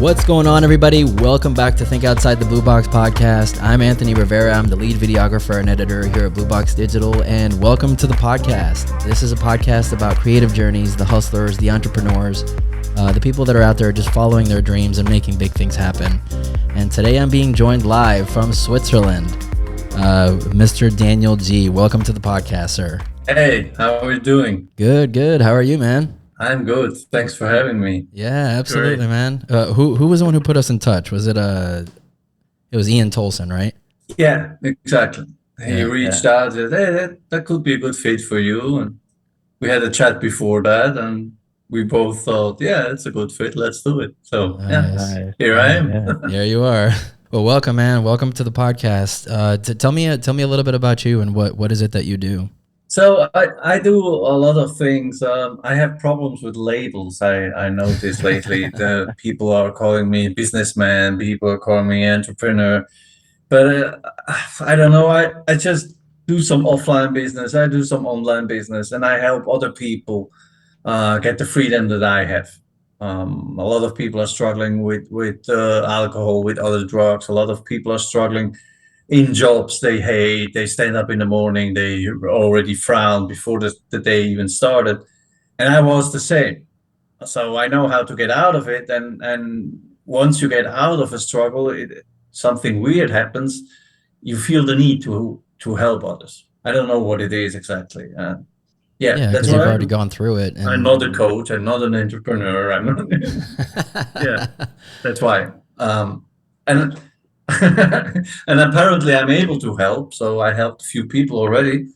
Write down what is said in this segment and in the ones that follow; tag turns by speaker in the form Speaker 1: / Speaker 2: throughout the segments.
Speaker 1: What's going on, everybody? Welcome back to Think Outside the BlueBox podcast. I'm Anthony Rivera. I'm the lead videographer and editor here at BlueBox Digital, and welcome to the podcast. This is a podcast about creative journeys, the hustlers, the entrepreneurs, the people that are out there just following their dreams and making big things happen. And today I'm being joined live from Switzerland. Mr. Daniel G. Welcome to the podcast, sir.
Speaker 2: Hey, how are you doing?
Speaker 1: Good. How are you, man?
Speaker 2: I'm good. Thanks for having me.
Speaker 1: Yeah, absolutely, great, man. Who was the one who put us in touch? Was it it was Ian Tolson, right?
Speaker 2: Yeah, exactly. He reached out and said, hey, that could be a good fit for you. And we had a chat before that, and we both thought, yeah, it's a good fit. Let's do it. So here I am.
Speaker 1: Yeah. There you are. Well, welcome, man. Welcome to the podcast. Tell me a little bit about you and what is it that you do?
Speaker 2: So I do a lot of things. I have problems with labels. I noticed lately that people are calling me businessman, people are calling me entrepreneur, but I don't know. I just do some offline business. I do some online business, and I help other people get the freedom that I have. A lot of people are struggling with alcohol, with other drugs. A lot of people are struggling in jobs they hate. They stand up in the morning, they already frown before the day even started. And I was the same. So I know how to get out of it. And once you get out of a struggle, something weird happens. You feel the need to help others. I don't know what it is exactly.
Speaker 1: Yeah, because you've already gone through it.
Speaker 2: I'm not a coach. I'm not an entrepreneur. I'm not. Yeah, that's why. And apparently I'm able to help. So I helped a few people already.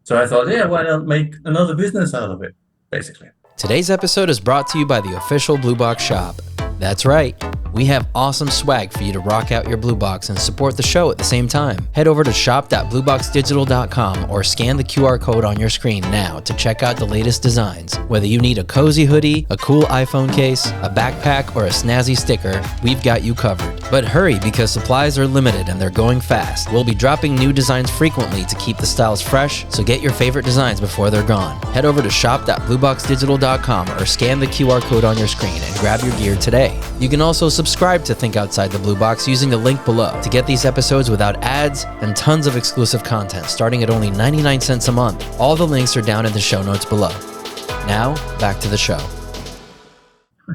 Speaker 2: So I thought, yeah, why not make another business out of it, basically.
Speaker 1: Today's episode is brought to you by the official BlueBox shop. That's right. We have awesome swag for you to rock out your BlueBox and support the show at the same time. Head over to shop.blueboxdigital.com or scan the QR code on your screen now to check out the latest designs. Whether you need a cozy hoodie, a cool iPhone case, a backpack, or a snazzy sticker, we've got you covered. But hurry, because supplies are limited and they're going fast. We'll be dropping new designs frequently to keep the styles fresh, so get your favorite designs before they're gone. Head over to shop.blueboxdigital.com or scan the QR code on your screen and grab your gear today. You can also subscribe to Think Outside the BlueBox using the link below to get these episodes without ads and tons of exclusive content starting at only 99 cents a month. All the links are down in the show notes below. Now, back to the show.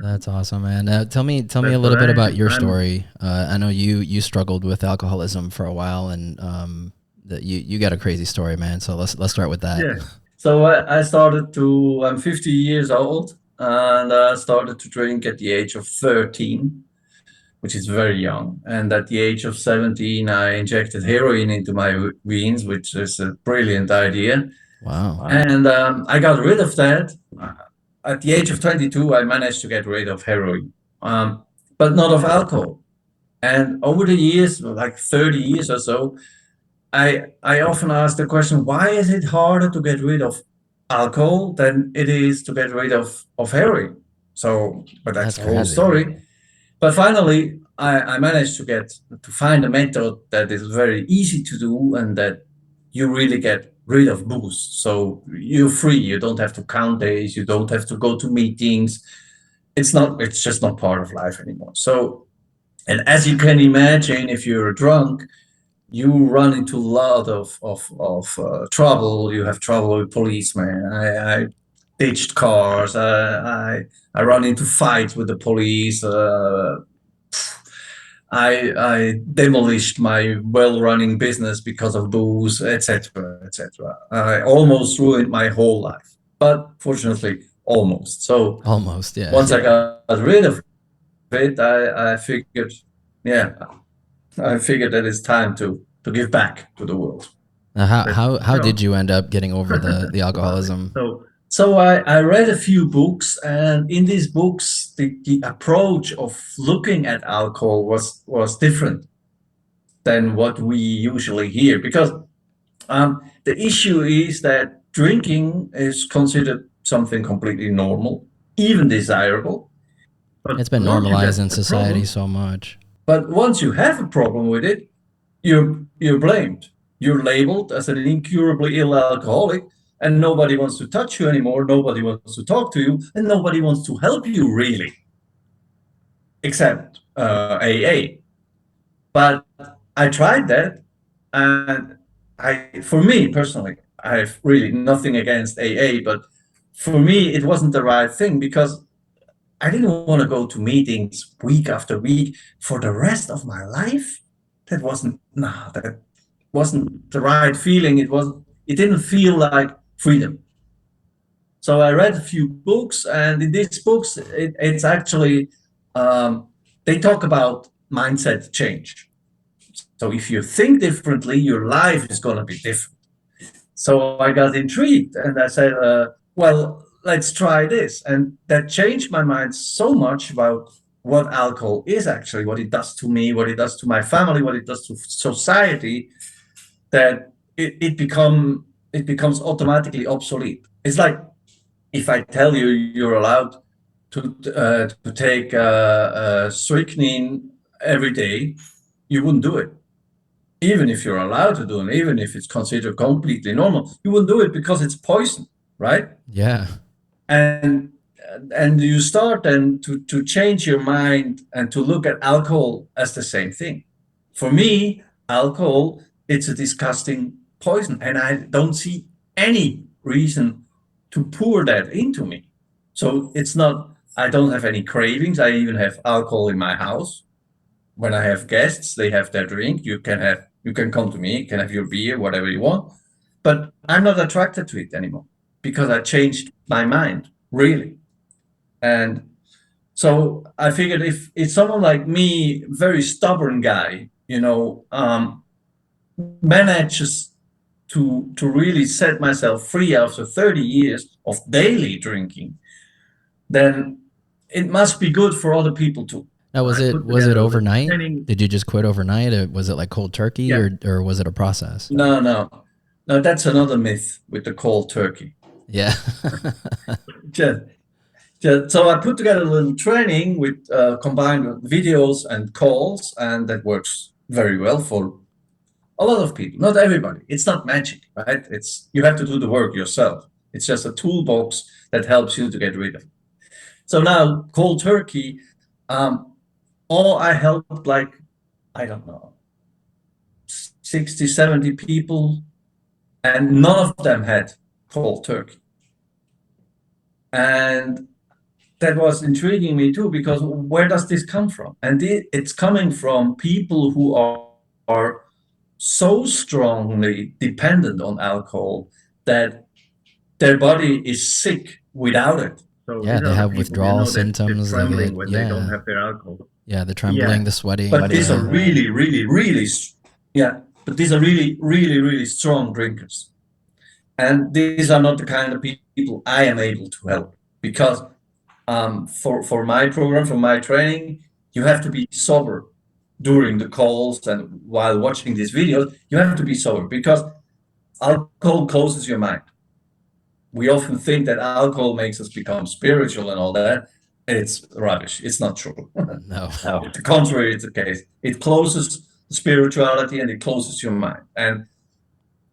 Speaker 1: That's awesome, man. Tell me a little bit about your story. I know you struggled with alcoholism for a while, and that you got a crazy story, man. So let's start with that.
Speaker 2: Yeah. So I'm 50 years old, and I started to drink at the age of 13, which is very young. And at the age of 17, I injected heroin into my veins, which is a brilliant idea.
Speaker 1: Wow.
Speaker 2: And I got rid of that. At the age of 22, I managed to get rid of heroin, but not of alcohol. And over the years, like 30 years or so, I often ask the question, why is it harder to get rid of alcohol than it is to get rid of heroin? So, but that's the whole story. But finally, I managed to find a method that is very easy to do and that you really get rid of booze. So you're free. You don't have to count days. You don't have to go to meetings. It's just not part of life anymore. So, and as you can imagine, if you're drunk, you run into a lot of trouble. You have trouble with policemen. I ditched cars. I run into fights with the police. I demolished my well-running business because of booze, etc., etc. I almost ruined my whole life, but fortunately, almost. So
Speaker 1: almost, yeah.
Speaker 2: Once I got rid of it, I figured that it's time to give back to the world.
Speaker 1: How did you end up getting over the alcoholism?
Speaker 2: So I read a few books, and in these books, the approach of looking at alcohol was different than what we usually hear, because the issue is that drinking is considered something completely normal, even desirable.
Speaker 1: But it's been normalized in society so much.
Speaker 2: But once you have a problem with it, you're blamed. You're labeled as an incurably ill alcoholic, and nobody wants to touch you anymore. Nobody wants to talk to you, and nobody wants to help you, really. except AA. But I tried that, and for me personally, I have really nothing against AA, but for me, it wasn't the right thing because I didn't want to go to meetings week after week for the rest of my life. That wasn't the right feeling. It didn't feel like freedom. So I read a few books, and in these books, it's actually um, they talk about mindset change. So if you think differently, your life is going to be different. So I got intrigued, and I said, "Well, let's try this." And that changed my mind so much about what alcohol is actually, what it does to me, what it does to my family, what it does to society, that it becomes automatically obsolete. It's like if I tell you you're allowed to take strychnine every day, you wouldn't do it. Even if you're allowed to do it, even if it's considered completely normal, you wouldn't do it because it's poison, right?
Speaker 1: Yeah.
Speaker 2: And and you start then to change your mind and to look at alcohol as the same thing. For me, alcohol, it's a disgusting poison, and I don't see any reason to pour that into me. So it's not, I don't have any cravings. I even have alcohol in my house. When I have guests, they have their drink. You can come to me, you can have your beer, whatever you want. But I'm not attracted to it anymore because I changed my mind, really. And so I figured if someone like me, very stubborn guy, manages to really set myself free after 30 years of daily drinking, then it must be good for other people too.
Speaker 1: Now,
Speaker 2: I put
Speaker 1: was it
Speaker 2: together a little
Speaker 1: overnight?
Speaker 2: training.
Speaker 1: Did you just quit overnight? Was it like cold turkey,
Speaker 2: Yeah,
Speaker 1: or was it a process?
Speaker 2: no, that's another myth with the cold turkey.
Speaker 1: Yeah.
Speaker 2: Just, so I put together a little training with combined with videos and calls, and that works very well for a lot of people. Not everybody. It's not magic, right? It's you have to do the work yourself. It's just a toolbox that helps you to get rid of it. So now cold turkey, um, all I helped like, I don't know, 60, 70 people, and none of them had cold turkey. And that was intriguing me too, because where does this come from? And it's coming from people who are so strongly dependent on alcohol that their body is sick without it. So
Speaker 1: Yeah,
Speaker 2: these
Speaker 1: they
Speaker 2: are the
Speaker 1: have
Speaker 2: people,
Speaker 1: withdrawal
Speaker 2: that they're
Speaker 1: symptoms. They
Speaker 2: trembling
Speaker 1: get,
Speaker 2: when they don't
Speaker 1: yeah.
Speaker 2: have their alcohol.
Speaker 1: Yeah, the
Speaker 2: Yeah,
Speaker 1: trembling, the sweating.
Speaker 2: but these are
Speaker 1: Yeah.
Speaker 2: really, really, really, yeah, but these are really, really, really strong drinkers. And these are not the kind of people I am able to help because for my program, for my training, you have to be sober during the calls and while watching these videos. You have to be sober because alcohol closes your mind. We often think that alcohol makes us become spiritual and all that. It's rubbish. It's not true.
Speaker 1: No.
Speaker 2: No. The contrary is the case. It closes spirituality and it closes your mind. And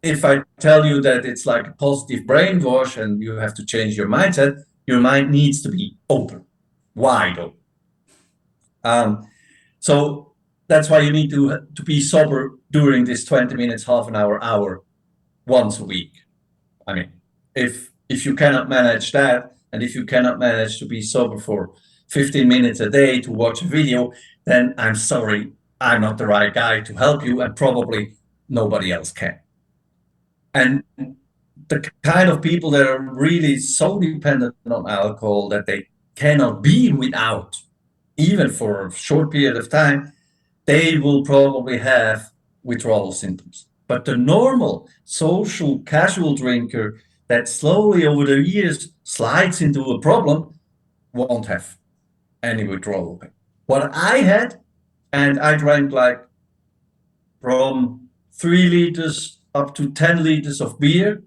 Speaker 2: if I tell you that it's like a positive brainwash and you have to change your mind needs to be open, wide open. So that's why you need to be sober during this 20 minutes, half an hour, once a week. I mean, if you cannot manage that, and if you cannot manage to be sober for 15 minutes a day to watch a video, then I'm sorry, I'm not the right guy to help you, and probably nobody else can. And the kind of people that are really so dependent on alcohol that they cannot be without, even for a short period of time, they will probably have withdrawal symptoms. But the normal social casual drinker that slowly over the years slides into a problem won't have any withdrawal. What I had, and I drank like from 3 liters up to 10 liters of beer,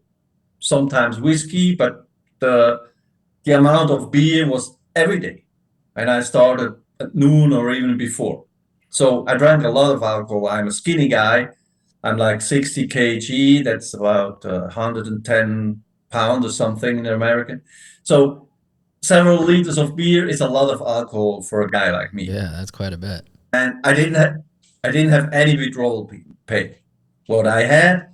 Speaker 2: sometimes whiskey, but the amount of beer was every day. And I started at noon or even before. So I drank a lot of alcohol. I'm a skinny guy. I'm like 60 kg. That's about 110 pounds or something in American. So several liters of beer is a lot of alcohol for a guy like me.
Speaker 1: Yeah, that's quite a bit.
Speaker 2: And I didn't have any withdrawal pain. What I had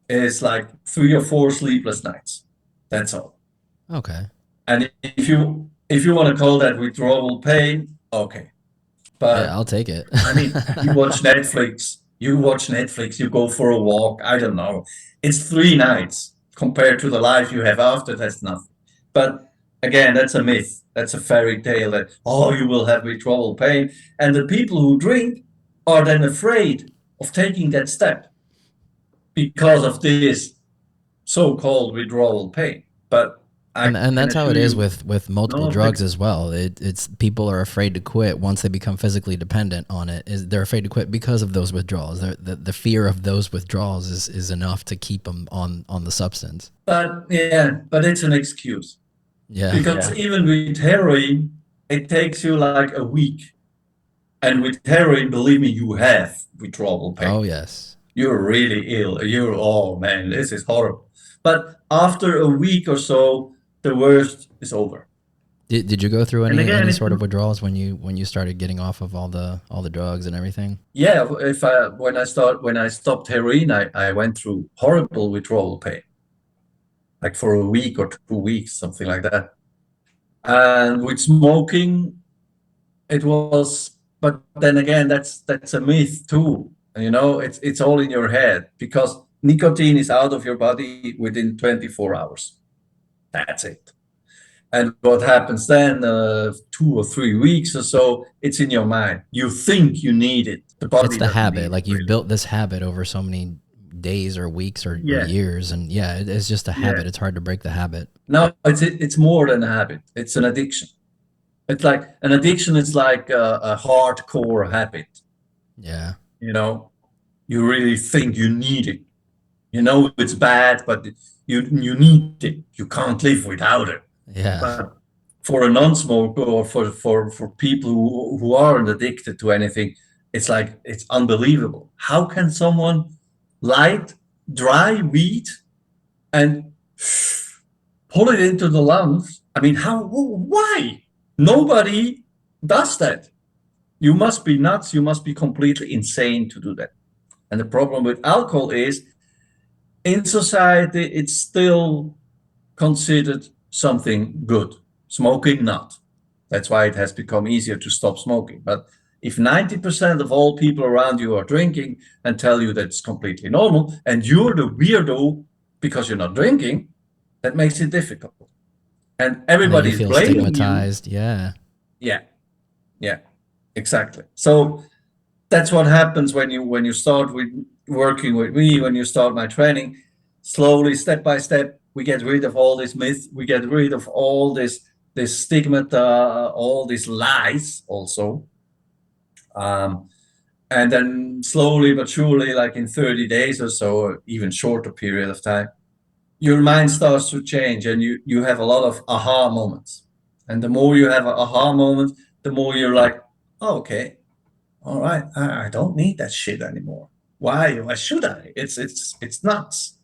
Speaker 2: is like 3 or 4 sleepless nights. That's all.
Speaker 1: Okay.
Speaker 2: And if you want to call that withdrawal pain, okay.
Speaker 1: Yeah,
Speaker 2: But
Speaker 1: I'll take it.
Speaker 2: I mean, you watch Netflix, you go for a walk, I don't know. It's 3 nights compared to the life you have after, that's nothing. But again, that's a myth. That's a fairy tale that, oh, you will have withdrawal pain. And the people who drink are then afraid of taking that step because of this so-called withdrawal pain. But I
Speaker 1: And
Speaker 2: can
Speaker 1: that's how it
Speaker 2: assure
Speaker 1: is
Speaker 2: you,
Speaker 1: with multiple
Speaker 2: no,
Speaker 1: drugs as well. It's people are afraid to quit once they become physically dependent on it. Is they're afraid to quit because of those withdrawals. The fear of those withdrawals is enough to keep them on the substance.
Speaker 2: but yeah, but it's an excuse.
Speaker 1: Yeah.
Speaker 2: Because even with heroin, it takes you like a week. And with heroin, believe me, you have withdrawal pain.
Speaker 1: Oh yes.
Speaker 2: You're really ill. Oh man, this is horrible. But after a week or so, the worst is over.
Speaker 1: Did you go through
Speaker 2: And again,
Speaker 1: any sort of withdrawals when you started getting off of all the drugs and everything?
Speaker 2: yeah, if I when I stopped heroin, I went through horrible withdrawal pain, like for a week or 2 weeks, something like that. And with smoking, it was, but then again, that's a myth too. It's all in your head because nicotine is out of your body within 24 hours. That's it. And what happens then, 2 or 3 weeks or so, it's in your mind. You think you need it. The body
Speaker 1: It's the
Speaker 2: doesn't need
Speaker 1: habit.
Speaker 2: it,
Speaker 1: Like you've
Speaker 2: really.
Speaker 1: built this habit over so many days or weeks or
Speaker 2: Yeah,
Speaker 1: years, and yeah, it's just a
Speaker 2: yeah.
Speaker 1: habit. It's hard to break the habit.
Speaker 2: No, it's more than a habit. It's an addiction. It's like an addiction. It's like a hardcore habit.
Speaker 1: Yeah.
Speaker 2: You know, you really think you need it. You know it's bad, but you need it. You can't live without it.
Speaker 1: Yeah.
Speaker 2: But for a non-smoker or for people who aren't addicted to anything, it's like it's unbelievable. How can someone light dry weed and pull it into the lungs? I mean, how? Why? Nobody does that. You must be nuts. You must be completely insane to do that. And the problem with alcohol is, in society, it's still considered something good. Smoking, not. That's why it has become easier to stop smoking. But if 90% of all people around you are drinking and tell you that's completely normal, and you're the weirdo because you're not drinking, that makes it difficult. And
Speaker 1: And then you
Speaker 2: everybody's
Speaker 1: feel
Speaker 2: blaming you.
Speaker 1: stigmatized. Yeah.
Speaker 2: Yeah, yeah, exactly. So that's what happens when you start with working with me, when you start my training. Slowly, step by step, we get rid of all this myth, we get rid of all this stigmata, all these lies also. And then slowly but surely, like in 30 days or so, or even shorter period of time, your mind starts to change and you have a lot of aha moments. And the more you have aha moments, the more you're like, oh, okay, all right, I don't need that shit anymore. Why? Why should I? It's nuts.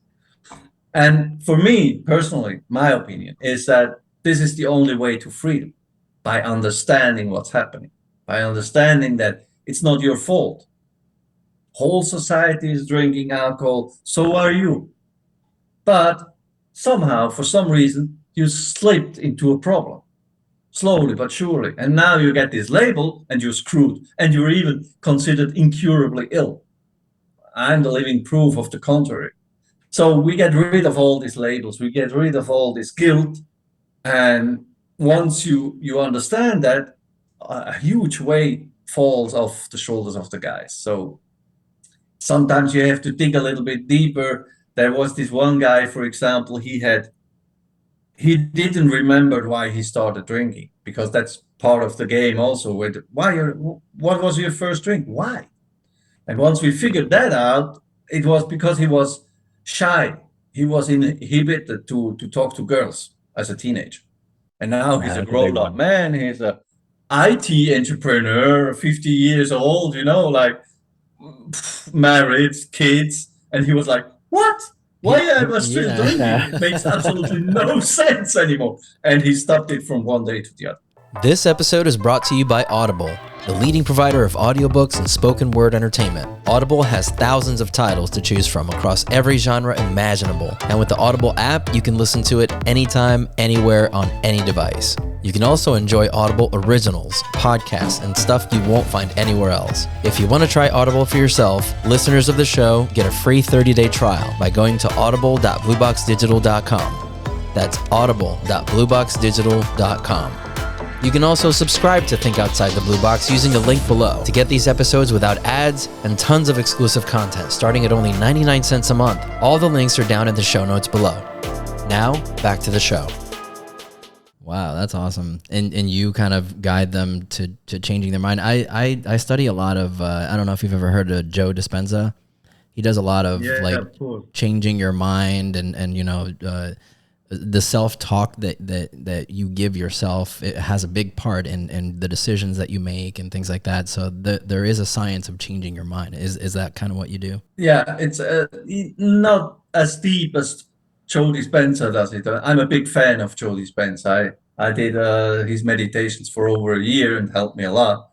Speaker 2: And for me personally, my opinion is that this is the only way to freedom, by understanding what's happening, by understanding that it's not your fault. Whole society is drinking alcohol, so are you. But somehow, for some reason, you slipped into a problem, slowly but surely. And now you get this label and you're screwed. And you're even considered incurably ill. I'm the living proof of the contrary. So we get rid of all these labels, we get rid of all this guilt. And once you understand that, a huge weight falls off the shoulders of the guys. So sometimes you have to dig a little bit deeper. There was this one guy, for example, he didn't remember why he started drinking, because that's part of the game also. What was your first drink? Why? And once we figured that out, it was because he was shy. He was inhibited to talk to girls as a teenager. And now he's a grown up man. He's a IT entrepreneur, 50 years old, like married, kids. And he was like, what? why I was still
Speaker 1: Yeah.
Speaker 2: doing it. It makes absolutely no sense anymore. And he stopped it from one day to the other.
Speaker 1: This episode is brought to you by Audible, the leading provider of audiobooks and spoken word entertainment. Audible has thousands of titles to choose from across every genre imaginable. And with the Audible app, you can listen to it anytime, anywhere, on any device. You can also enjoy Audible originals, podcasts, and stuff you won't find anywhere else. If you want to try Audible for yourself, listeners of the show get a free 30-day trial by going to audible.blueboxdigital.com. That's audible.blueboxdigital.com. You can also subscribe to Think Outside the Blue Box using the link below to get these episodes without ads and tons of exclusive content starting at only 99 cents a month. All the links are down in the show notes below. Now, back to the show. Wow, that's awesome. And you kind of guide them to changing their mind. I study a lot of, I don't know if you've ever heard of Joe Dispenza. He does a lot of changing your mind and you know, the self-talk that you give yourself, it has a big part in the decisions that you make and things like that. So there is a science of changing your mind. Is that kind of what you do?
Speaker 2: Yeah, it's not as deep as Joe Dispenza does it. I'm a big fan of Joe Dispenza. I did his meditations for over a year and helped me a lot.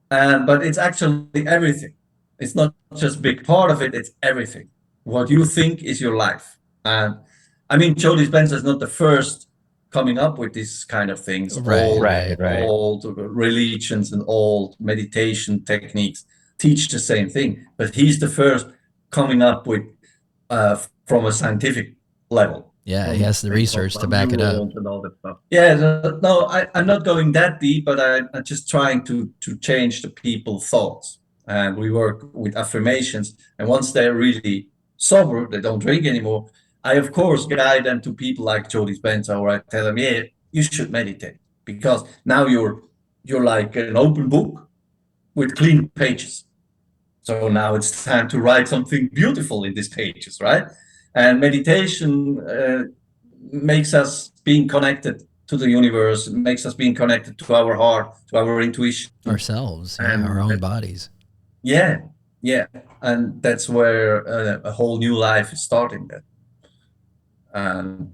Speaker 2: But it's actually everything. It's not just a big part of it, it's everything. What you think is your life. And I mean, Joe Dispenza is not the first coming up with these kind of things.
Speaker 1: Right.
Speaker 2: All religions and all meditation techniques teach the same thing, but he's the first coming up with from a scientific level.
Speaker 1: Yeah, he has the research to back it up.
Speaker 2: And all that stuff. Yeah, no, I'm not going that deep, but I'm just trying to change the people's thoughts. And we work with affirmations, and once they're really sober, they don't drink anymore. I, of course, guide them to people like Joe Dispenza, or I tell them, yeah, you should meditate, because now you're like an open book with clean pages. So now it's time to write something beautiful in these pages, right? And meditation makes us being connected to the universe, makes us being connected to our heart, to our intuition.
Speaker 1: Ourselves, and our own bodies.
Speaker 2: Yeah. And that's where a whole new life is starting then. I'm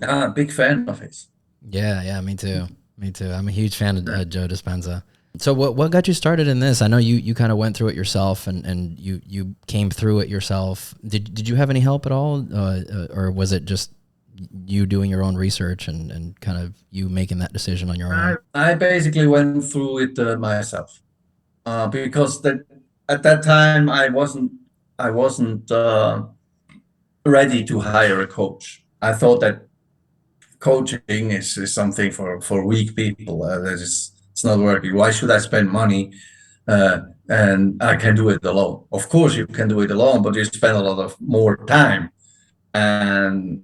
Speaker 2: a big fan of his.
Speaker 1: Yeah, me too. I'm a huge fan of Joe Dispenza. So what got you started in this? I know you kind of went through it yourself and you came through it yourself. Did you have any help at all? Or was it just you doing your own research and kind of you making that decision on your own?
Speaker 2: I basically went through it myself because at that time I wasn't ready to hire a coach. I thought that coaching is something for weak people. It's not working. Why should I spend money and I can do it alone? Of course you can do it alone, but you spend a lot of more time and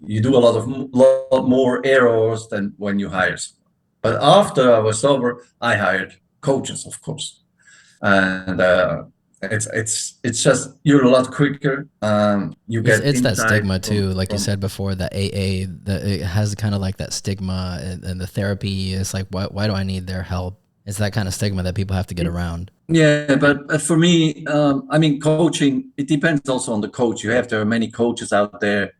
Speaker 2: you do a lot more errors than when you hire someone. But after I was sober, I hired coaches, of course, and it's just you're a lot quicker. You get
Speaker 1: it's that stigma too, like you said before, that AA, that it has kind of like that stigma, and the therapy is like, why do I need their help? It's that kind of stigma that people have to get around.
Speaker 2: Yeah, but for me, I mean, coaching, it depends also on the coach. There are many coaches out there.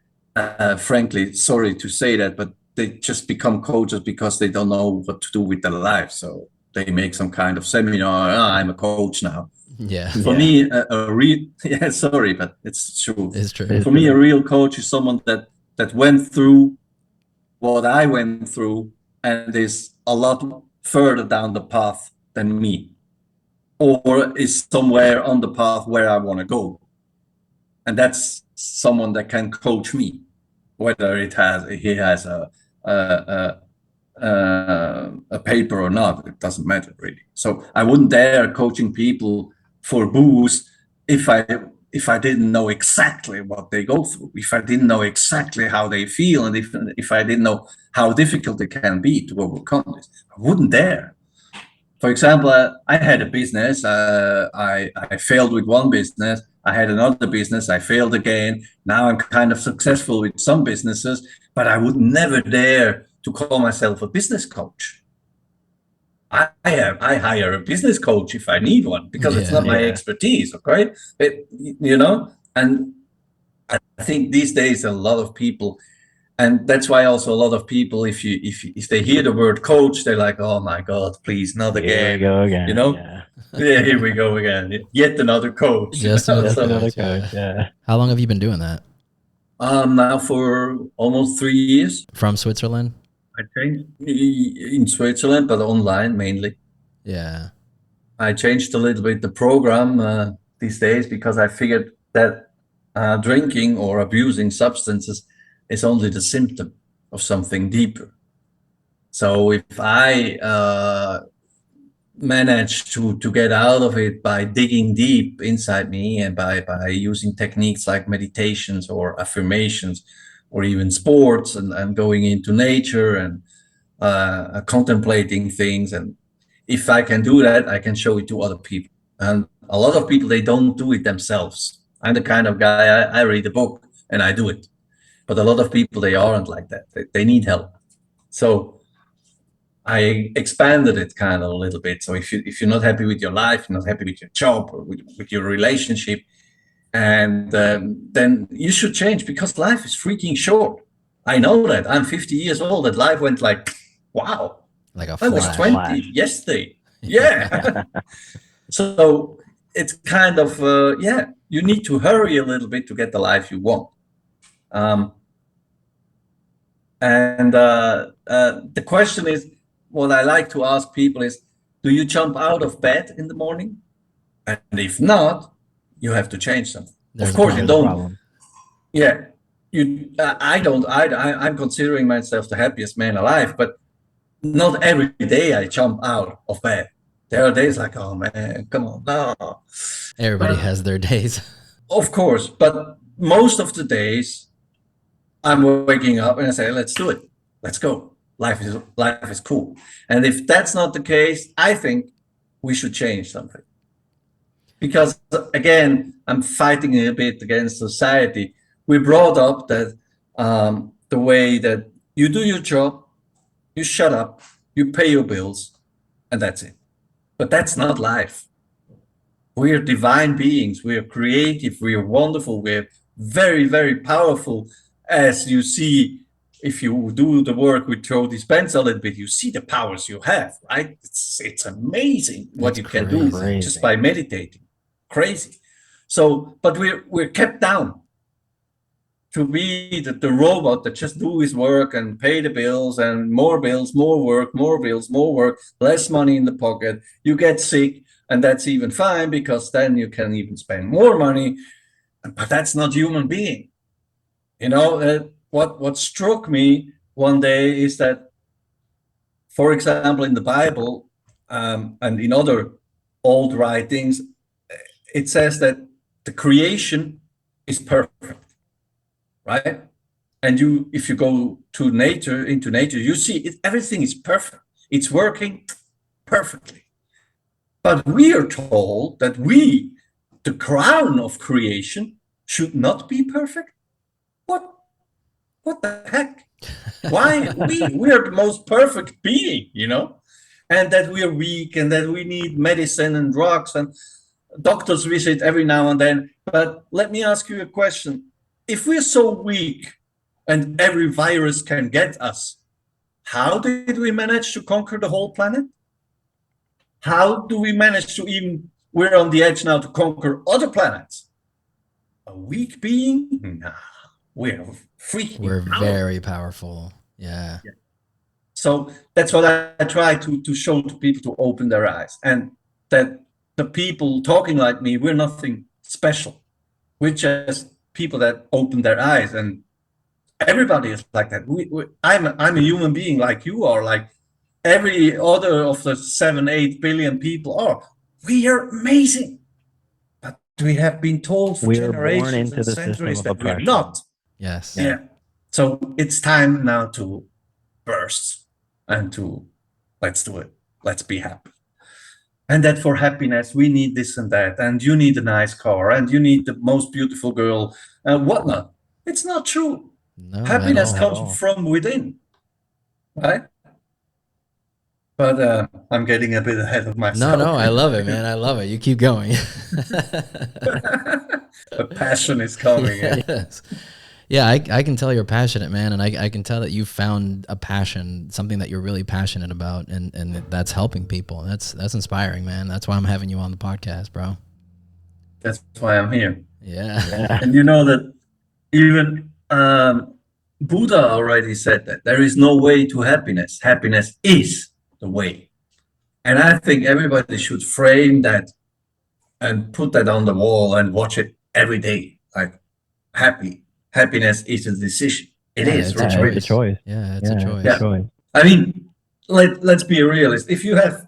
Speaker 2: Frankly, sorry to say that, but they just become coaches because they don't know what to do with their life. So they make some kind of seminar. I'm a coach now.
Speaker 1: Yeah.
Speaker 2: For me, a real sorry, but it's true.
Speaker 1: It's true.
Speaker 2: For me, a real coach is someone that went through what I went through and is a lot further down the path than me, or is somewhere on the path where I want to go. And that's someone that can coach me, whether he has a paper or not. It doesn't matter really. So I wouldn't dare coaching people for booze if I didn't know exactly what they go through, if I didn't know exactly how they feel, and if I didn't know how difficult it can be to overcome this. I wouldn't dare. For example, I had a business. I failed with one business. I had another business. I failed again. Now I'm kind of successful with some businesses, but I would never dare to call myself a business coach. I hire a business coach if I need one because it's not my
Speaker 3: Yeah.
Speaker 2: expertise. Okay, and I think these days a lot of people, and that's why also a lot of people, if they hear the word coach, they're like, oh my God, please not
Speaker 3: Here we
Speaker 2: again.
Speaker 3: go again.
Speaker 2: You know,
Speaker 3: Yeah.
Speaker 2: yeah, here we go again, yet another coach.
Speaker 1: Just another
Speaker 3: Just
Speaker 2: So,
Speaker 3: another
Speaker 1: coach,
Speaker 3: coach. Yeah.
Speaker 1: How long have you been doing that?
Speaker 2: now for almost 3 years.
Speaker 1: From Switzerland?
Speaker 2: I changed in Switzerland, but online mainly.
Speaker 1: Yeah.
Speaker 2: I changed a little bit the program these days because I figured that drinking or abusing substances is only the symptom of something deeper. So if I manage to get out of it by digging deep inside me and by using techniques like meditations or affirmations or even sports and going into nature and contemplating things, and if I can do that, I can show it to other people. And a lot of people, they don't do it themselves. I'm the kind of guy, I read a book and I do it. But a lot of people, they aren't like that. They need help. So I expanded it kind of a little bit. So if you're not happy with your life, you're not happy with your job or with your relationship, and then you should change because life is freaking short. I know that. I'm 50 years old. That life went like, wow.
Speaker 1: Like a
Speaker 2: I was
Speaker 1: flash.
Speaker 2: 20 yesterday. Yeah. So it's kind of, you need to hurry a little bit to get the life you want. And the question is, what I like to ask people is, do you jump out of bed in the morning? And if not, you have to change something.
Speaker 1: There's
Speaker 2: Of
Speaker 1: a
Speaker 2: course, you
Speaker 3: There's a
Speaker 2: don't.
Speaker 3: problem.
Speaker 2: Yeah. I don't. I'm considering myself the happiest man alive, but not every day I jump out of bed. There are days like, oh man, come on, no.
Speaker 1: Everybody
Speaker 2: But
Speaker 1: has their days.
Speaker 2: of course, but most of the days I'm waking up and I say, let's do it. Let's go. Life is cool. And if that's not the case, I think we should change something. Because again, I'm fighting a bit against society. We brought up that the way that you do your job, you shut up, you pay your bills, and that's it. But that's not life. We are divine beings. We are creative. We are wonderful. We're very, very powerful. As you see, if you do the work with Joe Dispenza a little bit, you see the powers you have, right? It's amazing what
Speaker 1: It's
Speaker 2: you can do
Speaker 1: crazy.
Speaker 2: just by meditating. Crazy. So, but we're kept down to be the robot that just do his work and pay the bills and more bills, more work, more bills, more work, less money in the pocket. You get sick, and that's even fine because then you can even spend more money. But that's not human being. What struck me one day is that, for example, in the Bible and in other old writings, it says that the creation is perfect, right? And if you go into nature, you see everything is perfect. It's working perfectly. But we are told that we, the crown of creation, should not be perfect. What the heck? Why we are the most perfect being, and that we are weak and that we need medicine and drugs and doctors visit every now and then. But let me ask you a question. If we're so weak and every virus can get us, how did we manage to conquer the whole planet? How do we manage to we're on the edge now to conquer other planets? A weak being? Nah, we're freaking
Speaker 1: We're
Speaker 2: powerful.
Speaker 1: very powerful. Yeah.
Speaker 2: So that's what I try to show to people, to open their eyes, and that the people talking like me, we're nothing special. We're just people that open their eyes, and everybody is like that. I'm a human being like you are, like every other of the 7-8 billion people are. We are amazing, but we have been told for
Speaker 3: We are born
Speaker 2: generations
Speaker 3: into
Speaker 2: and
Speaker 3: the system
Speaker 2: centuries
Speaker 3: of
Speaker 2: that we're
Speaker 3: oppression.
Speaker 2: not.
Speaker 1: Yes.
Speaker 2: Yeah. So it's time now to burst and to let's do it. Let's be happy. And that for happiness, we need this and that, and you need a nice car, and you need the most beautiful girl, and whatnot. It's not true.
Speaker 1: No,
Speaker 2: Happiness
Speaker 1: at all.
Speaker 2: comes from within, right? But I'm getting a bit ahead of myself.
Speaker 1: No, I love it, man. I love it. You keep going.
Speaker 2: The passion is coming.
Speaker 1: Yes. Yeah, I can tell you're passionate, man, and I can tell that you found a passion, something that you're really passionate about, and that's helping people. That's inspiring, man. That's why I'm having you on the podcast, bro.
Speaker 2: That's why I'm here.
Speaker 1: Yeah.
Speaker 2: And you know that even Buddha already said that there is no way to happiness. Happiness is the way. And I think everybody should frame that and put that on the wall and watch it every day. Like happiness is a decision. It
Speaker 1: Yeah,
Speaker 2: is.
Speaker 1: it's a
Speaker 2: Really.
Speaker 1: choice.
Speaker 3: It's a choice.
Speaker 1: Yeah, it's a choice.
Speaker 2: Yeah.
Speaker 3: Choice.
Speaker 2: I mean, let's be a realist. If you have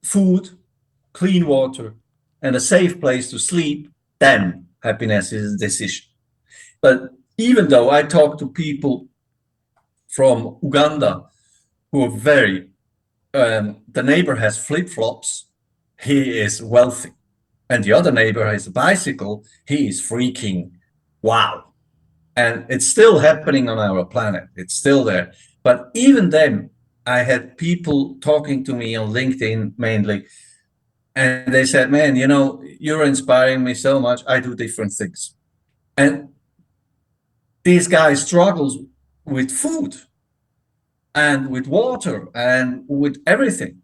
Speaker 2: food, clean water, and a safe place to sleep, then happiness is a decision. But even though I talk to people from Uganda who are very, the neighbor has flip-flops, he is wealthy. And the other neighbor has a bicycle, he is freaking wow. And it's still happening on our planet. It's still there. But even then, I had people talking to me on LinkedIn mainly, and they said, man, you know, you're inspiring me so much. I do different things. And this guy struggles with food and with water and with everything.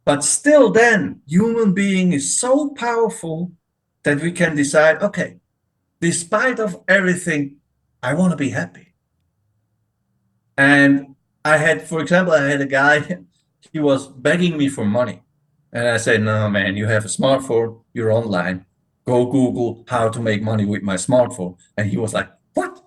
Speaker 2: But still then, human being is so powerful that we can decide, okay, despite of everything, I want to be happy. And I had, for example, I had a guy, he was begging me for money. And I said, no, man, you have a smartphone, you're online. Go Google how to make money with my smartphone. And he was like, what?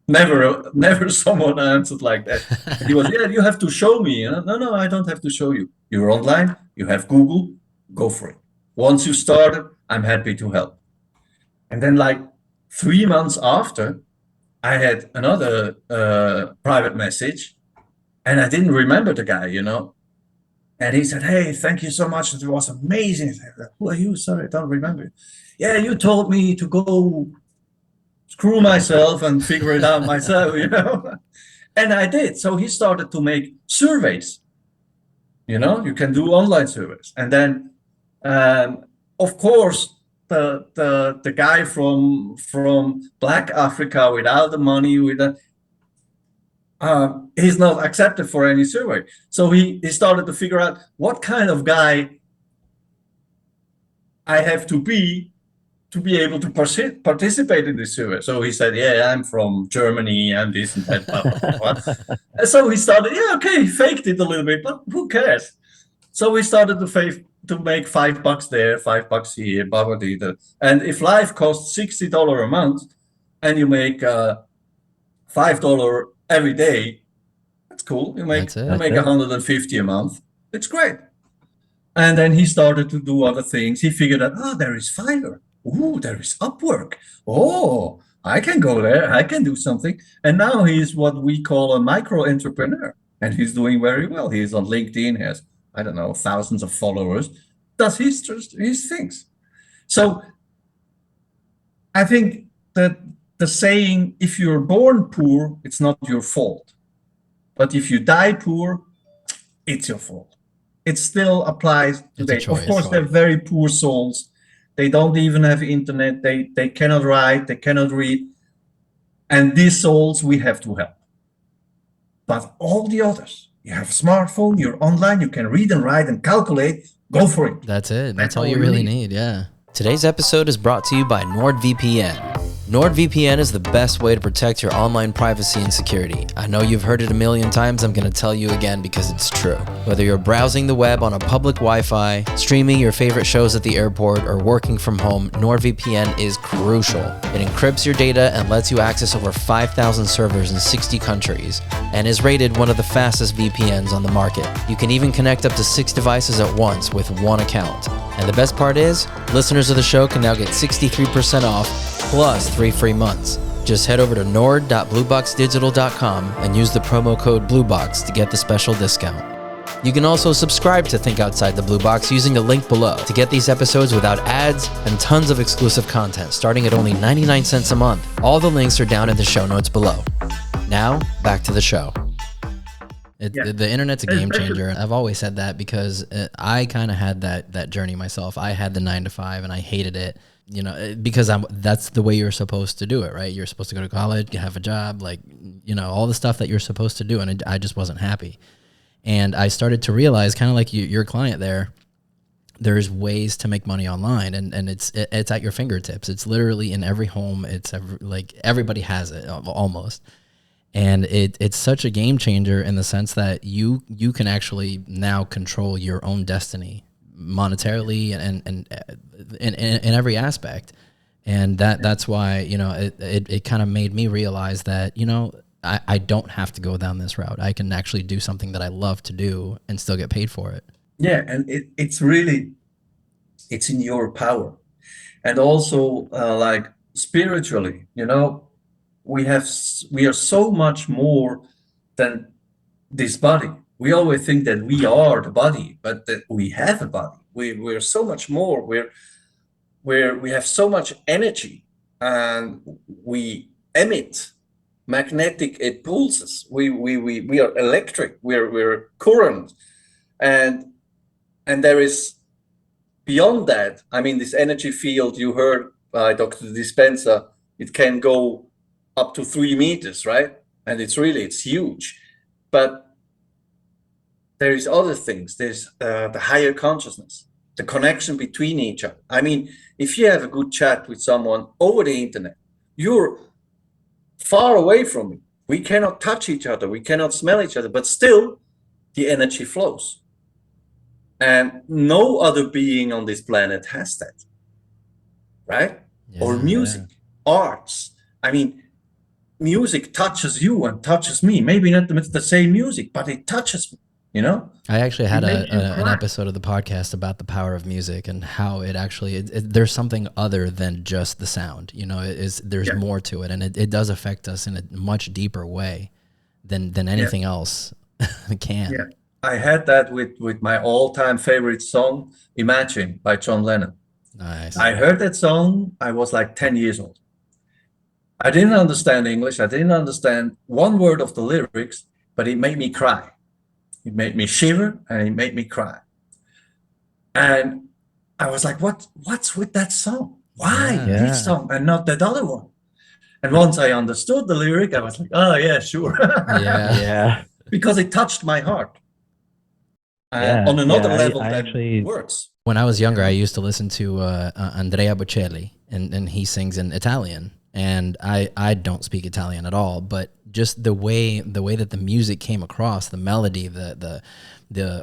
Speaker 2: Never someone answered like that. And he was, yeah, you have to show me. No, I don't have to show you. You're online, you have Google, go for it. Once you started, I'm happy to help. And then like 3 months after, I had another private message, and I didn't remember the guy, you know. And he said, hey, thank you so much. It was amazing. I said, who are you? Sorry, I don't remember. Yeah, you told me to go screw myself and figure it out myself, you know. And I did. So he started to make surveys. You know, you can do online surveys. And then, of course, the guy from Black Africa without the money, he's not accepted for any survey. So he started to figure out what kind of guy I have to be able to participate in this survey. So he said, yeah, I'm from Germany, I'm this and that, blah, blah, blah. And so he started, yeah, okay, he faked it a little bit, but who cares? So we started to make $5 there, $5 here, blah, blah, blah. And if life costs $60 a month and you make $5 every day, that's cool. You make $150 a month. It's great. And then he started to do other things. He figured out, oh, there is Fiverr. Oh, there is Upwork. Oh, I can go there. I can do something. And now he's what we call a micro entrepreneur. And he's doing very well. He's on LinkedIn, has, I don't know, thousands of followers, does his things. So I think that the saying, if you're born poor, it's not your fault. But if you die poor, it's your fault. It still applies today. Of course, they're very poor souls. They don't even have internet. They cannot write. They cannot read. And these souls we have to help. But all the others, you have a smartphone, you're online, you can read and write and calculate, go for it.
Speaker 1: That's it. That's all you really need. Yeah. Today's episode is brought to you by NordVPN. NordVPN is the best way to protect your online privacy and security. I know you've heard it a million times. I'm going to tell you again because it's true. Whether you're browsing the web on a public Wi-Fi, streaming your favorite shows at the airport, or working from home, NordVPN is crucial. It encrypts your data and lets you access over 5,000 servers in 60 countries, and is rated one of the fastest VPNs on the market. You can even connect up to 6 devices at once with one account. And the best part is, listeners of the show can now get 63% off plus 3 free months. Just head over to nord.blueboxdigital.com and use the promo code BlueBox to get the special discount. You can also subscribe to Think Outside the BlueBox using the link below to get these episodes without ads and tons of exclusive content starting at only 99 cents a month. All the links are down in the show notes below. Now, back to the show.
Speaker 2: Yeah.
Speaker 1: The internet's a game
Speaker 2: Especially-
Speaker 1: changer. I've always said that because I kind of had that journey myself. I had the 9 to 5 and I hated it, you know, because that's the way you're supposed to do it, right? You're supposed to go to college, have a job, like, you know, all the stuff that you're supposed to do. And I just wasn't happy. And I started to realize, kind of like your client there, there's ways to make money online, and it's at your fingertips. It's literally in every home. Like everybody has it almost. And it's such a game changer in the sense that you can actually now control your own destiny monetarily and in every aspect. And that's why, you know, it kind of made me realize that, you know, I don't have to go down this route. I can actually do something that I love to do and still get paid for it.
Speaker 2: Yeah, and it's really, it's in your power. And also, like spiritually, you know, we are so much more than this body. We always think that we are the body, but that we have a body. We're so much more. We have so much energy, and we emit magnetic impulses. We are electric. We're current, and there is beyond that. I mean, this energy field you heard by Dr. Dispenza, it can go up to 3 meters, right? And it's huge. But there is other things. There's the higher consciousness, the connection between each other. I mean, if you have a good chat with someone over the internet, you're far away from me. We cannot touch each other. We cannot smell each other, but still the energy flows. And no other being on this planet has that, right?
Speaker 1: Yeah,
Speaker 2: or music, arts. I mean, music touches you and touches me. Maybe not the same music, but it touches me, you know?
Speaker 1: I actually had
Speaker 2: It makes you
Speaker 1: an
Speaker 2: cry.
Speaker 1: episode of the podcast about the power of music and how it actually there's something other than just the sound. You know, there's
Speaker 2: Yeah.
Speaker 1: more to it, and it does affect us in a much deeper way than anything else can.
Speaker 2: Yeah. I had that with my all-time favorite song, Imagine by John Lennon.
Speaker 1: Nice.
Speaker 2: I heard that song, I was like 10 years old. I didn't understand English. I didn't understand one word of the lyrics, but it made me cry. It made me shiver and it made me cry. And I was like, what's with that song? Why
Speaker 1: Yeah.
Speaker 2: this song and not that other one? And once I understood the lyric, I was like, oh yeah, sure.
Speaker 1: Yeah.
Speaker 2: Because it touched my heart.
Speaker 3: Yeah,
Speaker 2: On another
Speaker 3: yeah,
Speaker 2: level
Speaker 3: I
Speaker 2: that
Speaker 3: actually-
Speaker 2: works.
Speaker 1: When I was younger, I used to listen to Andrea Bocelli, and he sings in Italian. And I don't speak Italian at all, but just the way that the music came across, the melody, the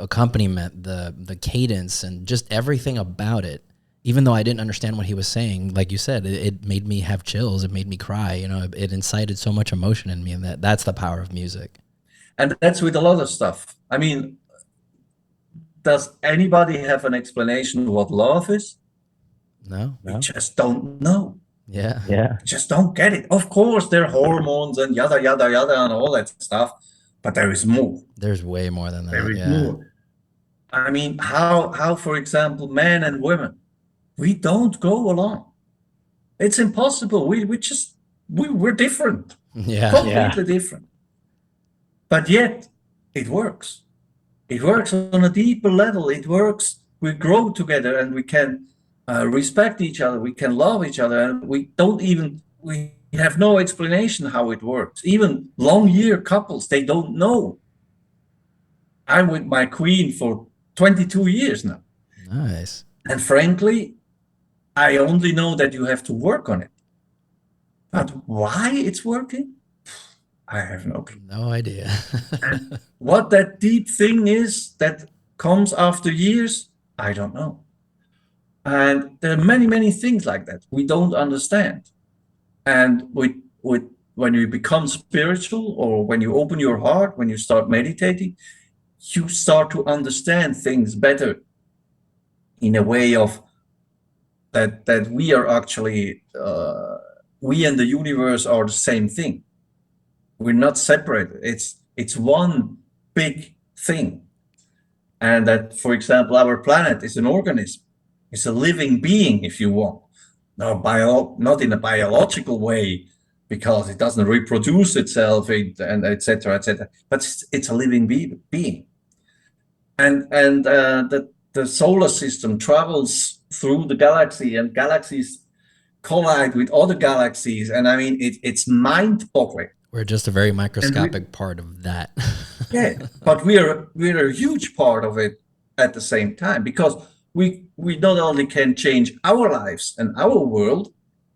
Speaker 1: accompaniment, the cadence, and just everything about it. Even though I didn't understand what he was saying, like you said, it made me have chills. It made me cry. You know, it incited so much emotion in me, and that's the power of music.
Speaker 2: And that's with a lot of stuff. I mean, does anybody have an explanation what love is?
Speaker 1: No?
Speaker 2: We just don't know.
Speaker 1: Yeah.
Speaker 3: Yeah.
Speaker 2: We just don't get it. Of course, there are hormones and yada, yada, yada, and all that stuff, but there is more.
Speaker 1: There's way more than that.
Speaker 2: There is
Speaker 1: yeah.
Speaker 2: more. I mean, how, for example, men and women, we don't go along. It's impossible. We're different,
Speaker 1: Yeah.
Speaker 2: completely different. But yet, it works. It works on a deeper level. It works. We grow together, and we can respect each other. We can love each other, and we have no explanation how it works. Even long-year couples, they don't know. I'm with my queen for 22 years now.
Speaker 1: Nice.
Speaker 2: And frankly, I only know that you have to work on it. But why it's working? I have no clue.
Speaker 1: No idea.
Speaker 2: What that deep thing is that comes after years, I don't know. And there are many, many things like that we don't understand. And when you become spiritual, or when you open your heart, when you start meditating, you start to understand things better in a way of that we are actually, we and the universe are the same thing. We're not separated. It's one big thing. And that, for example, our planet is an organism. It's a living being, if you want. Not in a biological way, because it doesn't reproduce itself, and etc. etc. But it's a living being, and the solar system travels through the galaxy, and galaxies collide with other galaxies, and I mean it's mind-boggling.
Speaker 1: We're just a very microscopic part of that.
Speaker 2: Yeah, but we're a huge part of it at the same time, because we not only can change our lives and our world,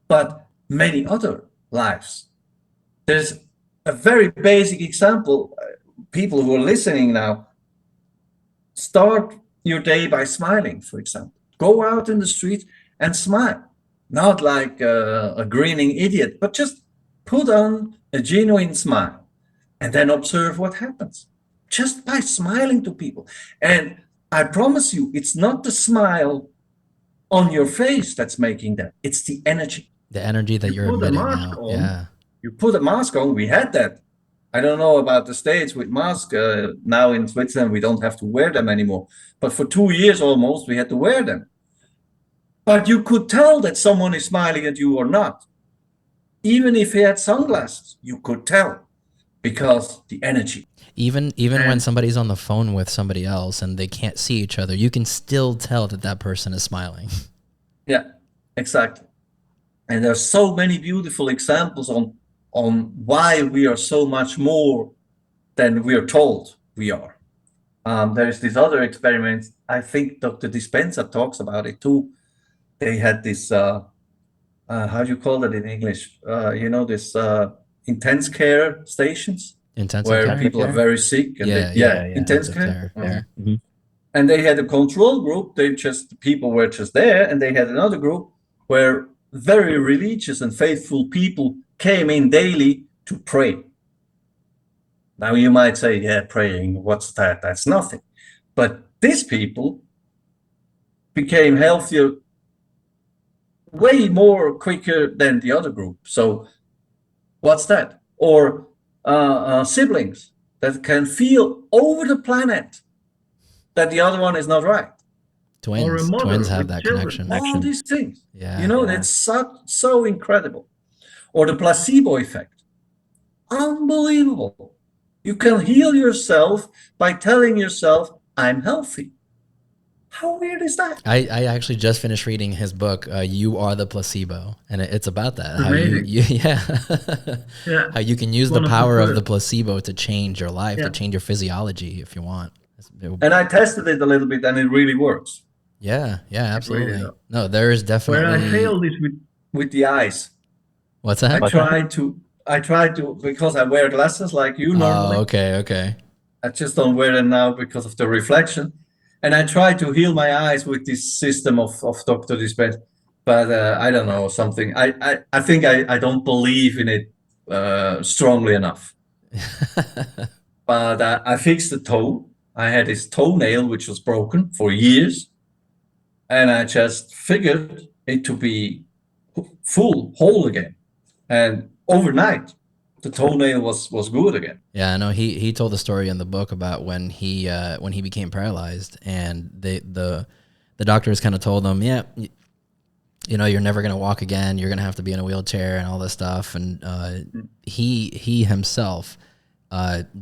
Speaker 2: but many other lives. There's a very basic example. People who are listening now, start your day by smiling, for example. Go out in the street and smile. Not like a grinning idiot, but just put on a genuine smile and then observe what happens just by smiling to people. And I promise you, it's not the smile on your face that's making that. It's the energy.
Speaker 1: The energy that you're
Speaker 2: put a
Speaker 1: emitting
Speaker 2: mask
Speaker 1: out.
Speaker 2: on,
Speaker 1: Yeah.
Speaker 2: You put a mask on. We had that. I don't know about the States with masks. Now in Switzerland, we don't have to wear them anymore. But for 2 years almost, we had to wear them. But you could tell that someone is smiling at you or not. Even if he had sunglasses, you could tell, because the energy.
Speaker 1: Even when somebody's on the phone with somebody else and they can't see each other, you can still tell that that person is smiling.
Speaker 2: Yeah, exactly. And there's so many beautiful examples on why we are so much more than we are told we are. There is this other experiment. I think Dr. Dispenza talks about it too. They had this, how do you call it in English? This intense care stations.
Speaker 1: Intensive
Speaker 2: where
Speaker 1: care?
Speaker 2: people are very sick. And
Speaker 1: Yeah,
Speaker 2: intense
Speaker 1: intensive
Speaker 2: care.
Speaker 1: care.
Speaker 2: And they had a control group. People were just there, and they had another group where very religious and faithful people came in daily to pray. Now you might say, yeah, praying, what's that? That's nothing. But these people became healthier way more quicker than the other group. So what's that? Or siblings that can feel over the planet that the other one is not right. Or a mother
Speaker 1: Twins have
Speaker 2: with
Speaker 1: that
Speaker 2: children.
Speaker 1: connection.
Speaker 2: All these things.
Speaker 1: Yeah.
Speaker 2: That's so incredible. Or the placebo effect. Unbelievable. You can heal yourself by telling yourself, I'm healthy. How weird is that?
Speaker 1: I actually just finished reading his book, You Are the Placebo, and it's about that. How you can use the power of the placebo to change your life, to change your physiology if you want.
Speaker 2: And I tested it a little bit, and it really works.
Speaker 1: Yeah, absolutely. Really no, there is definitely.
Speaker 2: Where I failed is with the eyes.
Speaker 1: What's that?
Speaker 2: I tried to, because I wear glasses like you normally.
Speaker 1: Oh, okay.
Speaker 2: I just don't wear them now because of the reflection. And I tried to heal my eyes with this system of Dr. Dispenza, but I don't know, something. I think I don't believe in it strongly enough. But I fixed the toe. I had this toenail which was broken for years, and I just figured it to be whole again. And overnight, the toenail was good again.
Speaker 1: Yeah, I know. He told the story in the book about when he became paralyzed, and the doctors kind of told him, yeah, you're never gonna walk again. You're gonna have to be in a wheelchair and all this stuff. And he himself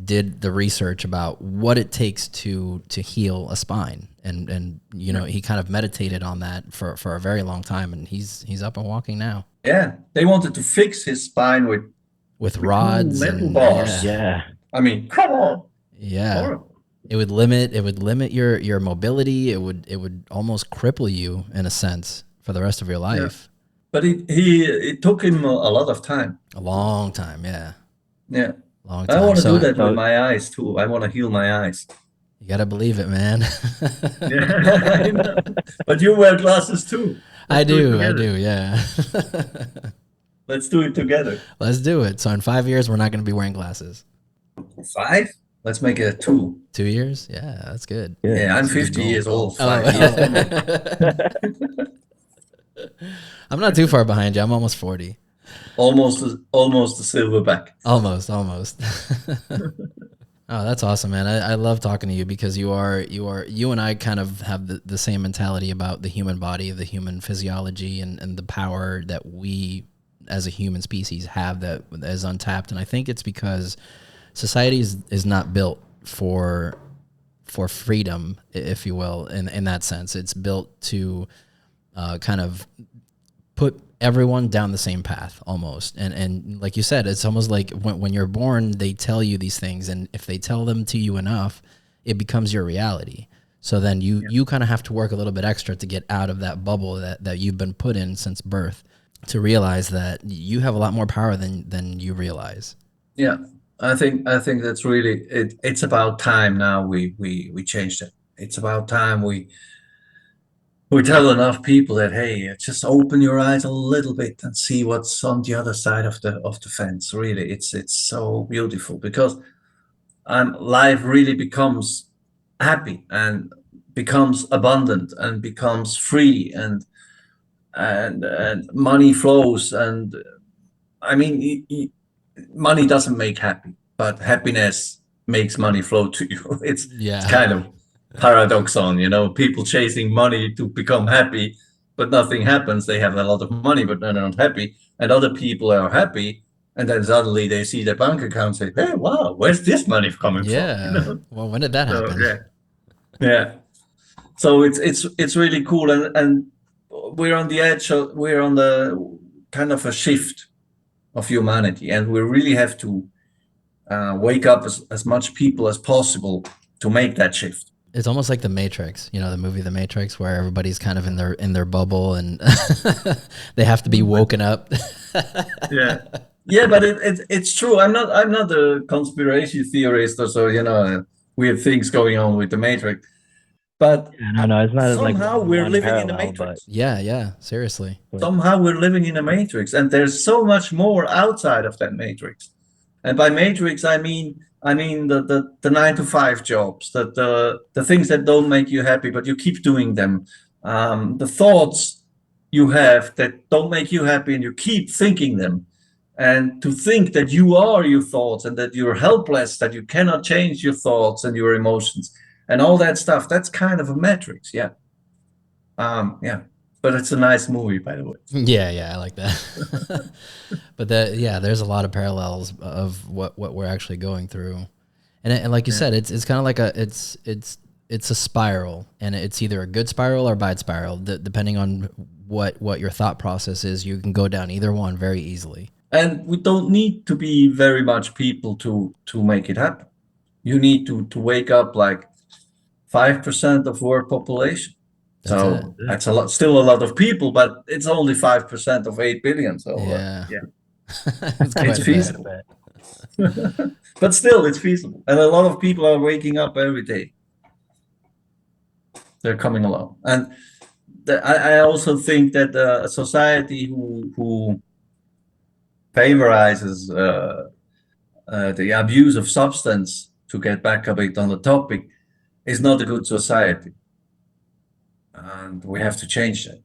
Speaker 1: did the research about what it takes to heal a spine, and he kind of meditated on that for a very long time, and he's up and walking now.
Speaker 2: Yeah, they wanted to fix his spine with
Speaker 1: rods and
Speaker 2: bars.
Speaker 3: Yeah.
Speaker 2: I mean, come on.
Speaker 1: Yeah.
Speaker 2: Horrible.
Speaker 1: It would limit your mobility. It would almost cripple you in a sense for the rest of your life.
Speaker 2: Yeah. But it took him a lot of time.
Speaker 1: A long time, yeah.
Speaker 2: Yeah.
Speaker 1: Long time.
Speaker 2: I want to do that with my eyes too. I want to heal my eyes.
Speaker 1: You gotta believe it, man.
Speaker 2: Yeah, I know. But you wear glasses too.
Speaker 1: I do, yeah.
Speaker 2: Let's do it together.
Speaker 1: Let's do it. So in 5 years, we're not going to be wearing glasses.
Speaker 2: 5? Let's make it 2.
Speaker 1: 2 years? Yeah, that's good.
Speaker 2: Yeah, I'm 50 years old. 5 years.
Speaker 1: I'm not too far behind you. I'm almost 40.
Speaker 2: Almost a silverback.
Speaker 1: Almost. Oh, that's awesome, man. I love talking to you because you and I kind of have the same mentality about the human body, the human physiology, and the power that we as a human species have that is untapped. And I think it's because society is not built for freedom, if you will, in that sense. It's built to kind of put everyone down the same path almost. And like you said, it's almost like when you're born, they tell you these things, and if they tell them to you enough, it becomes your reality. So then you kind of have to work a little bit extra to get out of that bubble that you've been put in since birth, to realize that you have a lot more power than you realize.
Speaker 2: Yeah, I think that's really it. It's about time now we changed it. It's about time we tell enough people that, hey, just open your eyes a little bit and see what's on the other side of the fence. Really, it's so beautiful, because life really becomes happy and becomes abundant and becomes free, and money flows. And I mean, money doesn't make happy, but happiness makes money flow to you. It's kind of paradoxon, people chasing money to become happy, but nothing happens. They have a lot of money, but they're not happy. And other people are happy, and then suddenly they see their bank account and say, hey, wow, where's this money coming from?
Speaker 1: Well, when did that happen?
Speaker 2: Yeah. So it's really cool, and we're on the edge. We're on the kind of a shift of humanity, and we really have to wake up as much people as possible to make that shift.
Speaker 1: It's almost like The Matrix, the movie The Matrix, where everybody's kind of in their bubble, and they have to be woken up.
Speaker 2: Yeah, but it's true. I'm not a conspiracy theorist, or so, weird things going on with The Matrix. But
Speaker 3: no, it's not
Speaker 2: somehow
Speaker 3: like
Speaker 2: we're living
Speaker 3: parallel,
Speaker 2: in the Matrix.
Speaker 1: Yeah, seriously.
Speaker 2: Somehow we're living in a Matrix, and there's so much more outside of that Matrix. And by Matrix, I mean the 9-to-5 jobs, the things that don't make you happy, but you keep doing them. The thoughts you have that don't make you happy, and you keep thinking them. And to think that you are your thoughts, and that you're helpless, that you cannot change your thoughts and your emotions and all that stuff, that's kind of a matrix. Yeah. But it's a nice movie, by the way.
Speaker 1: Yeah, I like that. But there's a lot of parallels of what we're actually going through. And like you said, it's kind of like it's a spiral, and it's either a good spiral or a bad spiral. Depending on what your thought process is, you can go down either one very easily.
Speaker 2: And we don't need to be very much people to make it happen. You need to wake up like 5% of world population. That's a lot, still a lot of people, but it's only 5% of 8 billion. So it's feasible. But still, it's feasible, and a lot of people are waking up every day. They're coming along, and I also think that a society who favorizes the abuse of substance, to get back a bit on the topic, is not a good society, and we have to change that.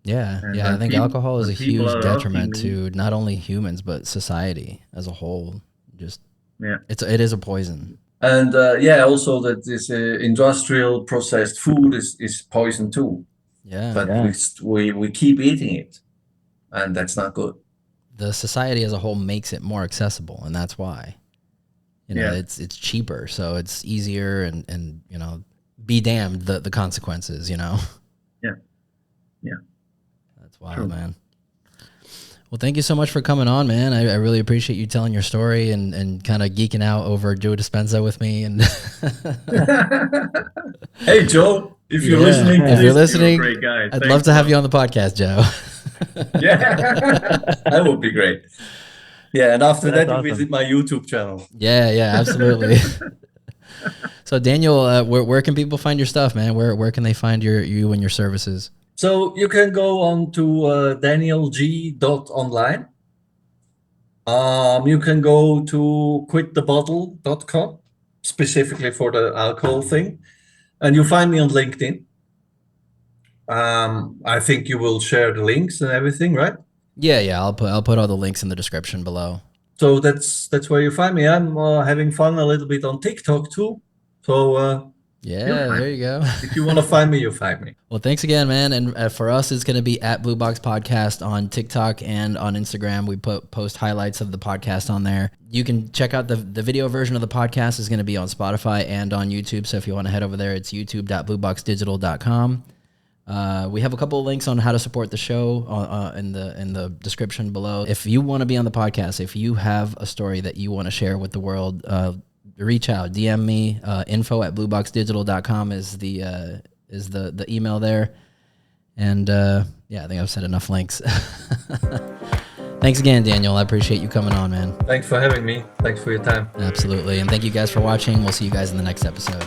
Speaker 1: Yeah, I think alcohol is a huge detriment to not only humans but society as a whole. It is a poison.
Speaker 2: And also that this industrial processed food is poison too. But we keep eating it, and that's not good.
Speaker 1: The society as a whole makes it more accessible, and that's why. It's cheaper, so it's easier, and be damned the consequences. Yeah. That's wild. True. Man. Well, thank you so much for coming on, man. I really appreciate you telling your story and kind of geeking out over Joe Dispenza with me. And
Speaker 2: hey, Joe, if you're listening,
Speaker 1: you're a great guy. I'd love to have you on the podcast, Joe.
Speaker 2: That would be great. Yeah, and after that, you visit my YouTube channel.
Speaker 1: Yeah, absolutely. So, Daniel, where can people find your stuff, man? Where can they find you and your services?
Speaker 2: So you can go on to danielg.online. You can go to quitthebottle.com, specifically for the alcohol thing. And you'll find me on LinkedIn. I think you will share the links and everything, right?
Speaker 1: Yeah. I'll put all the links in the description below.
Speaker 2: So that's where you find me. I'm having fun a little bit on TikTok too. So
Speaker 1: Yeah,
Speaker 2: You'll find
Speaker 1: there you go.
Speaker 2: If you want to find me, you'll find me.
Speaker 1: Well, thanks again, man. And for us, it's going to be at BlueBox Podcast on TikTok and on Instagram. We post highlights of the podcast on there. You can check out the video version of the podcast is going to be on Spotify and on YouTube. So if you want to head over there, it's youtube.blueboxdigital.com. We have a couple of links on how to support the show in the description below. If you want to be on the podcast, if you have a story that you want to share with the world, reach out, DM me. info@blueboxdigital.com is the email there. And yeah, I think I've said enough links. Thanks again, Daniel. I appreciate you coming on, man.
Speaker 2: Thanks for having me. Thanks for your time.
Speaker 1: Absolutely. And thank you guys for watching. We'll see you guys in the next episode.